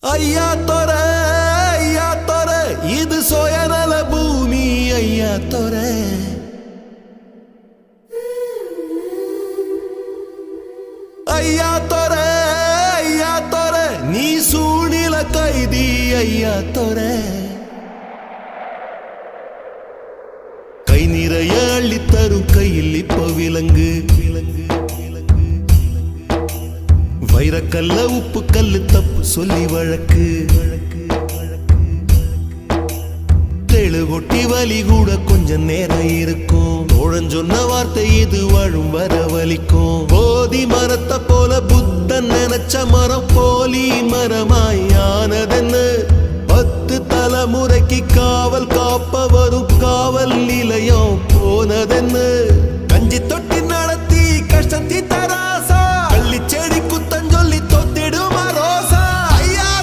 ஐயா தொர இது சுயநல பூமி ஐயா தொர ஐயா தொர நீ சூழ்நில கைதி ஐயா தொர கை நிறைய அள்ளித்தரும் கையில் இப்ப விலங்கு வைரக்கல்ல உப்பு கல்லு தப்பு சொல்லி வழக்கு தெழுகொட்டி வலி கூட கொஞ்சம் நேரம் இருக்கும் தோழன் சொன்ன வார்த்தை இது வாழும் வர வலிக்கும் போதி மரத்தை போல புத்தன் நினைச்ச மரம் போலி மரமாய்